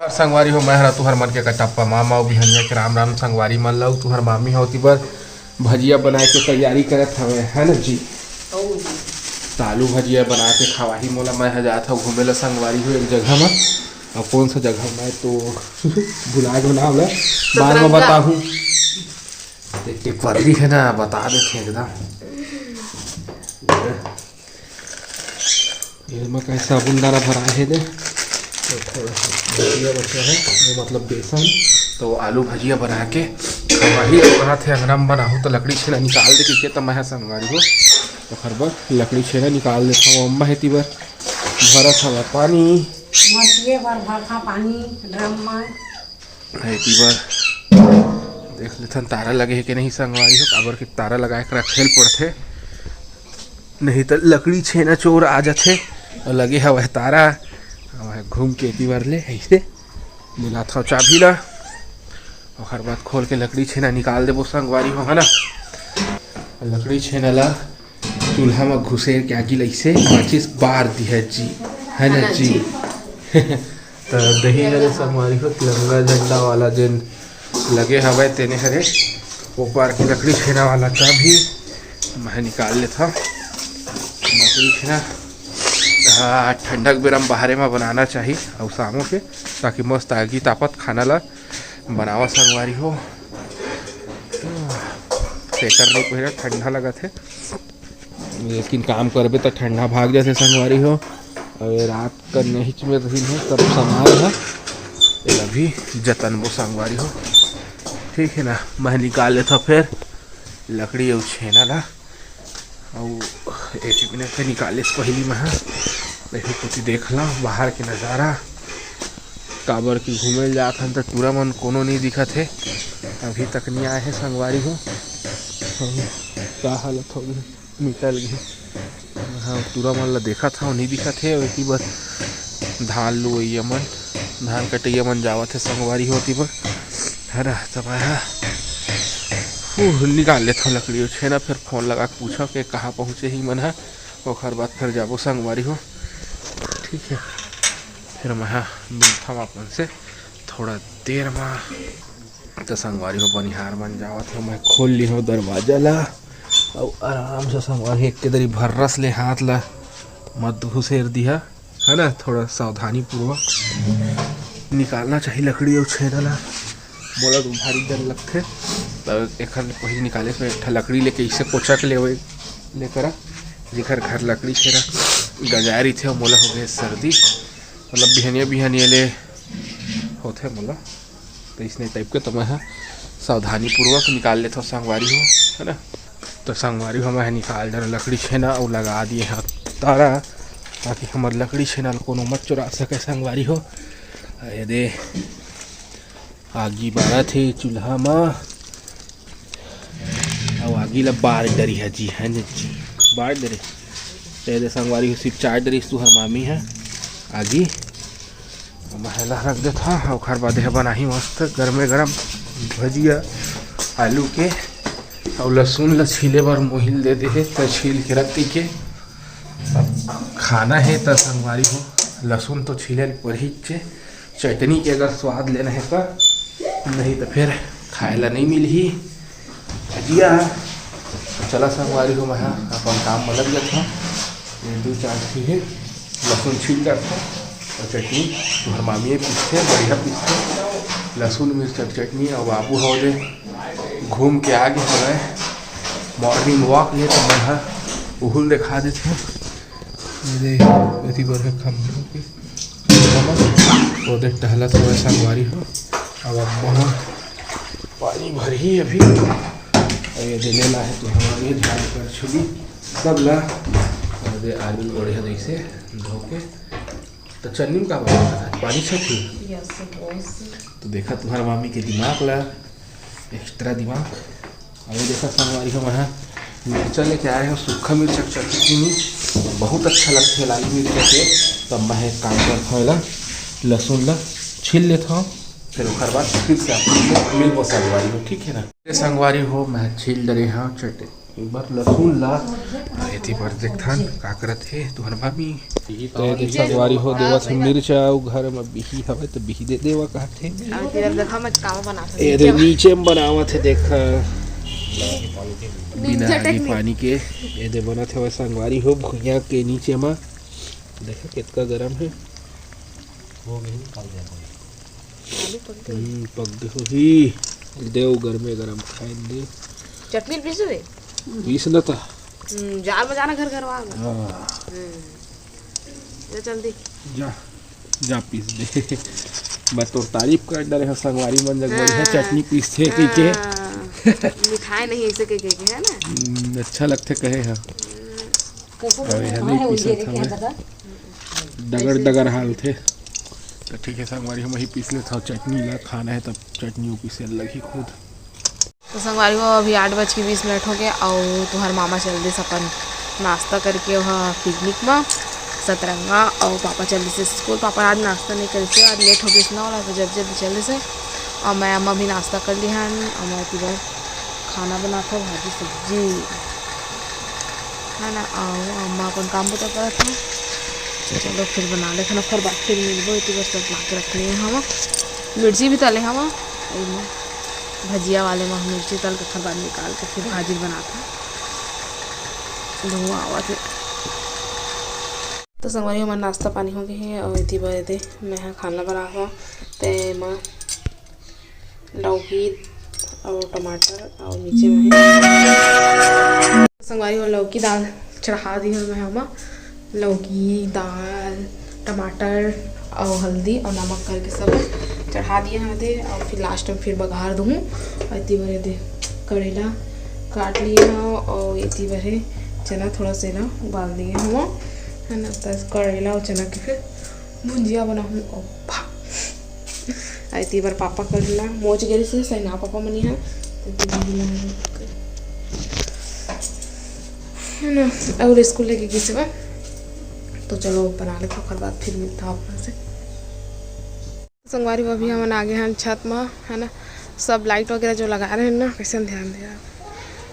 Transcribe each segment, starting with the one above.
संगवारी हो मैं हरा तुहर मन के कटप्पा मामा बिहनिया के राम राम संगवारी मन लो तुहर मामी होती बर भजिया बनाए के तैयारी करत हवे है ना जी। आलू भजिया बना के खवाही मोला मैं जात हूँ घूमे ला संगवारी हो एक जगह में। और कौन सा जगह मैं तो बुला के बनाओ बाद में बताऊँ। एक वर्दी है ना बता देते एकदम इसमें कैसे साबुन दाना भरा है दे तो थोड़ा सा भजिया बचा है वो मतलब बेसन तो आलू भजिया बना के खवाही रहा थे अंगना में बनाऊँ तो लकड़ी छेना निकाल दे के तब मैं संगवारी हो तो हर बार लकड़ी छेना निकाल देता हूँ। अम्मा है तीबर भरत हवा पानी है तीबर देख लेथन तारा लगे है कि नहीं संगवारी हो काबर के तारा लगा के रखेल पड़थे नहीं तो लकड़ी छेना चोर आ जाते और लगे हवा तारा घूम के तीबर ले ऐसे मिला था चाबी ला और हर बात खोल के लकड़ी छेना निकाल दे वो संगवारी हो है ना। लकड़ी छेना ला चूल्हा में घुसेर के आगे ऐसे माचिस बार दी है जी है ना जी। तो दही हरे संगवारी हो तिरंगा झंडा वाला जिन लगे हवे तेने हरे ऊपर की लकड़ी छेना वाला चाबी मैं निकाल लेता लकड़ी छेना। ठंडक बेरम बाहरे में बनाना चाहिए और शामों के ताकि मस्त आगी तापत खाना ला बनावा संगवारी हो। स्वेटर नहीं पहले ठंडा लगा थे लेकिन काम करबे तो ठंडा भाग जाते संगवारी हो। और रात का नहीं में रही है तब संभाल है अभी जतन वो संगवारी हो ठीक है ना। मैं निकाल लेता फिर लकड़ी और छेना ला और एक मिनट से निकाले से पहली मैं नहीं कुछ देख ला बाहर के नज़ारा काबर की घूमे जात हन तो पूरा मन कोनो नहीं दिखा थे अभी तक नहीं आए हैं संगवारी हो। क्या हालत हो गई निकल गई हाँ पूरा मन ला देखा था नहीं दिखा थे वही बस धान लुइया मन धान कटैया मन जावत है संगवारी होती पर है ना। तब निकाल लेता हूँ लकड़ी और छेना फिर फोन लगा के पूछा कि कहाँ पहुँचे ही मन है और बाद फिर जाबो संगवारी हो ठीक है। फिर मैं मिलता हूँ अपन से थोड़ा देर में तो संगवारी हो बनिहार बन जावत हो मैं खोल ली हूँ दरवाजा ला और आराम से संगवारी एक के दरी भर्रस ले हाथ ला मत घुसेर दिया है ना। थोड़ा सावधानी पूर्वक निकालना चाहिए लकड़ी और छेना ला बोला तो भारी डर लगते तो एक पहले निकाले तो एक लकड़ी लेके इसे पोछा के लेकर जिखर घर लकड़ी छेना गजारी थे मोला हो गए सर्दी मतलब बिहनिया ले होते मोला तो इसने टाइप के तो मैं सावधानी पूर्वक निकाल लेता हूँ संगवारी हो है ना। तो संगवारी हो मैं निकाल दे लकड़ी छेना और लगा दिए हैं तारा ताकि हमारे लकड़ी छेना कोनो मत चुरा सके संगवारी हो। ये दे आगी बारा थे चूल्हा में और आगी ला बार डरी है जी है जी बार डरे तो संगवारी सिर्फ 4 डरी तुहर मामी है आगी महला रख देता और खर बाद बना ही मस्त गरमे गरम भजिया आलू के और लहसुन ला छीले बार मोहिल दे दे तो छील के रख के खाना है तो संगवारी हो लहसुन तो छीले पर ही चटनी के अगर स्वाद लेना है तो नहीं तो फिर खाए ला नहीं मिल ही भजिया चला संगवारी हो मैं अपन काम में लग जाता 2-4 चीज़ें लहसुन छील करता और चटनी तुम्हार मामी पीसते बढ़िया पीसते लहसुन मिर्च चटनी और बाबू हौले घूम के आगे हो गए मॉर्निंग वॉक ले तो मैं उहुल दिखा देते टहला तो वैसा संगवारी हो अब वहाँ पानी भरी अभी और ये देने ला है तो हमारे झाड़ कर छुली सब ला दे आलू बढ़िया जैसे धो के तो चन्नी का पानी छठी तो देखा तुम्हारा मामी के दिमाग ला एक्स्ट्रा दिमाग और देखा संगवारी हो वहाँ मिर्चा लेके आए हैं सूखा मिर्चा चटनी बहुत अच्छा लगता है लाल मिर्चा के। तब मैं एक काम करता हूँ लहसुन ला छील लेता हूँ फिर उसके बाद फिर से आपको मिल वो संगवारी हो ठीक है ना। संगवारी हो मैं छील डरे हाँ एक बार लहसुन ला एथी पर देखथन का करत हे तुहर भाभी तो देख संगवारी हो देवत है मिर्च और घर में बिही हवे तो बिही दे देवा कहत हे अब तेरा देखा मैं काम बनाता ए दे नीचे में बनावत है देख बिना आगे पानी के ए दे बनत है संगवारी हो भुइया के नीचे में देखा कितना गरम है हो गई पक दे हो ही देव गरमे गरम खाए दे चटनी पीस दे पीस लेता जार में जाना घर घरवा जा जल्दी जा जा पीस दे मैं तो तारीफ कर डरे है संगवारी मन जग बढ़िया चटनी पीसते के मिठाई नहीं ऐसे के है ना अच्छा लगते कहे है नहीं पीसा डगर डगर हाल थे तो ठीक है संगवारी हम ही पीस लेता हूँ चटनी ला खाना है तब चटनी पीसे लगी खुद तो संगवारी को अभी 8:20 हो गया और तुम्हारे मामा चल रहे अपन नाश्ता करके वहाँ पिकनिक में सतरंगा और पापा चल रहे स्कूल पापा आज नाश्ता नहीं करे आज लेट हो गई इतना वाला तो जल्दी जल्दी चल रहे और मैं अम्मा भी नाश्ता कर लिया और मैं फिर खाना बनाता भाजी सब्जी है ना और अम्मा अपन काम बता करा था तो चलो फिर बना ले खाना फिर बात फिर मिलबो इतनी बस सब ला के रख लिए हम मिर्ची भी तले हम भजिया वाले में मिर्ची तल के फिर बाद निकाल के फिर भाजी बनाता धुआं आवा थे तो संगवारी हमारा नाश्ता पानी हो गए हैं और इतनी बार थे मैं खाना बना हुआ तो मैं लौकी और टमाटर और नीचे में संगवारी और लौकी दाल चढ़ा दी है मैं हम लौकी दाल टमाटर और हल्दी और नमक करके सब चढ़ा दिए हैं थे और फिर लास्ट में फिर बघार दूँ और इतनी भरे थे करेला काट लिए हैं और इतनी भरे चना थोड़ा सा ना उबाल दिए हम है ना तो करेला और चना के फिर भुंजिया बनाऊँ और भा इतनी बार पापा करेला मोच गए से सही ना पापा मनी है ना और स्कूल लेके गई से तो चलो बना लेता हूँ बाद फिर मिलता हूँ अपने से संगवारी को अभी हम आगे हैं छत में है ना सब लाइट वगैरह जो लगा रहे हैं ना कैसे ध्यान दिया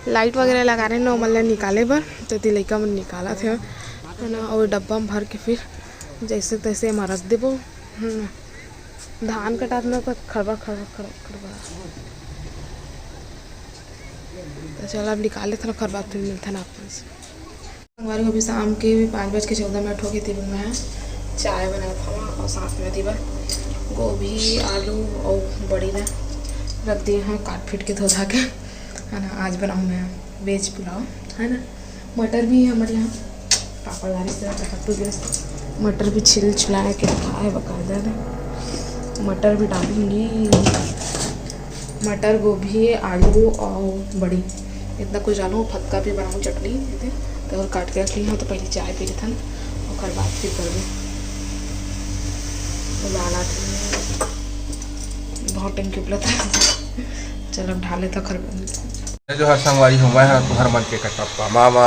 लाइट वगैरह लगा रहे हैं ना मतलब निकाले पर तो ती लड़का में निकाला थे है ना और डब्बा में भर के फिर जैसे तैसे हम रख देबो है ना धान कटातना तो खड़बड़ तो चलो अब निकाले थोड़ा खर बाद फिर मिलता ना अपने से संगवारी को भी शाम के 5:14 हो गई थी मैं चाय बनाया था और साथ में थी गोभी आलू और बड़ी ना रख दिए हैं काट फीट के धो धा के है ना आज बनाऊँ मैं वेज पुलाव है ना मटर भी है हमारे यहाँ पापड़दारी से कट्टू व्यस्त मटर भी छिल छिला के रखा है बकायदा मटर भी डालूंगी मटर गोभी आलू और बड़ी इतना कुछ डालूँ फतका भी बनाऊँ चटनी तो और काट के रख ली हूँ तो पहले चाय पी लेता और कर बात फिर कर दूँ तो लाना था बहुत टाइम के उपलब्ध चलो ढाले तो खर जो है संगवारी हो मैं तुहर मन के कटप्पा मामा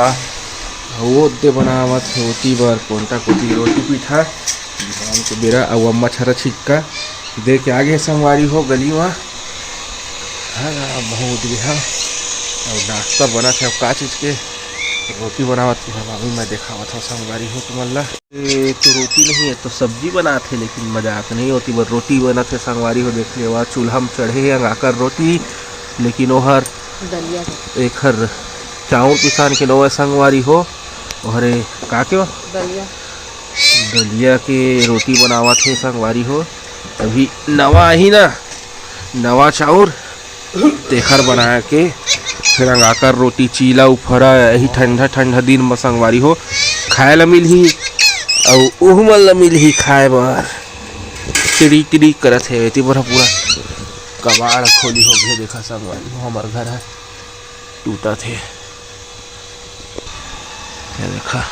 वो दे बनावत रोटी बर कोंटा कोटी रोटी पीठा शाम के बेरा और अम्मा छरा छिटका दे के आगे संगवारी हो गली वहाँ है ना बहुत बिहा और नाश्ता बना था का चीज़ के रोटी बनावत थी अभी मैं देखा हुआ था संगवारी हो तो मल्ला तो रोटी नहीं है तो सब्जी बनाते लेकिन मजाक नहीं होती बस रोटी बना थे संगवारी हो देख लिया चूल्हा में चढ़े अंगाकर रोटी लेकिन ओहर एक हर चाउर पिसान के नवा संगवारी हो अरे का के दलिया के रोटी बनावा थे संगवारी हो अभी नवा ही ना नवा चाउर तेखर बना के फिर अंगाकर रोटी चीला उफरा यही ठंडा ठंडा दिन में संगवारी हो खाए ला मिलही और ओह मन ला मिलही खाए बार तिड़ी तिड़ी करत है इतनी बड़ा पूरा कबाड़ खोली हो गए देखा संगवारी हो हमार घर है टूटा थे देखा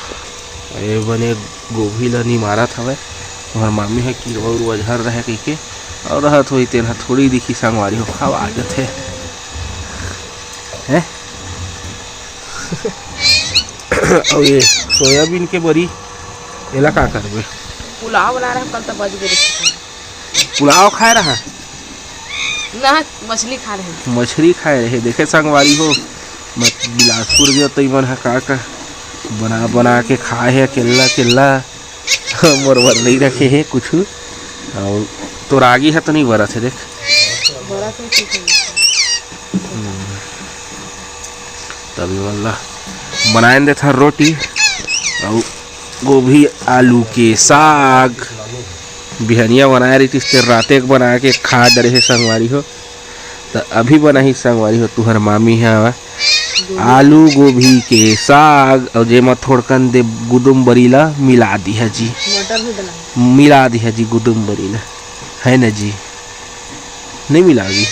ये बने गोभी ला नहीं मारा था हमार मामी है किरवा उरवा झर रहे कही के और रहा थोड़ी तेल थोड़ी दिखी संगवारी हो खाव आ जाते हैं और ये सोयाबीन के बरी एला का करबे पुलाव बना रहे कल तक बज गए पुलाव खाए रहा ना मछली खा रहे मछली खाए रहे देखे संगवारी हो मैं बिलासपुर गया तो मन का बना बना के खाए है केला केला मोर बर नहीं रखे है कुछ। और तो रागी है तो नहीं बरत है देख बड़ा तो ठीक है। तभी वाला बनाए दे था रोटी और गोभी आलू के साग बिहनिया बनाए रही थी राते बना के खा डरे है संगवारी हो। तो अभी बना ही संगवारी हो तुहर मामी है आलू गोभी के साग और जेमा थोड़कन दे गुदुम बरीला मिला दी है जी। मटर भी बना मिला दी है जी गुदुम बरीला है ना जी नहीं मिलागी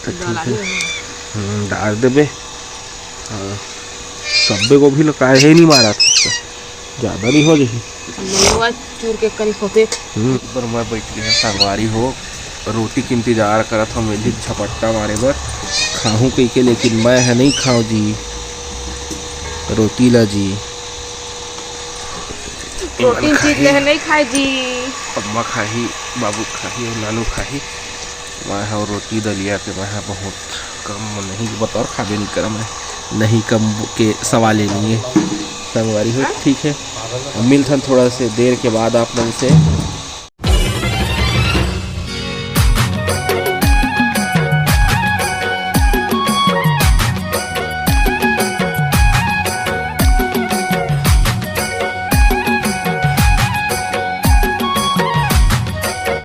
तो ठीक है डाल देबे। सब्बे को भी लगाए है नहीं मारा ज़्यादा नहीं हो जाए चूर के करी होते। पर मैं बैठ गया संगवारी हो रोटी के इंतजार करा था मैं भी झपट्टा मारे बर खाऊं कही के लेकिन मैं है नहीं खाऊं जी रोटी ला जी प्रोटीन चीज ले नहीं खाए जी। अम्मा खाही बाबू खाही और नानू खाही मैं है रोटी दलिया के मैं बहुत कम नहीं बतौर खाबे नहीं कर मैं नहीं कम के सवाल नहीं है संगवारी हो ठीक है। मिलथन थोड़ा से देर के बाद आप लोग से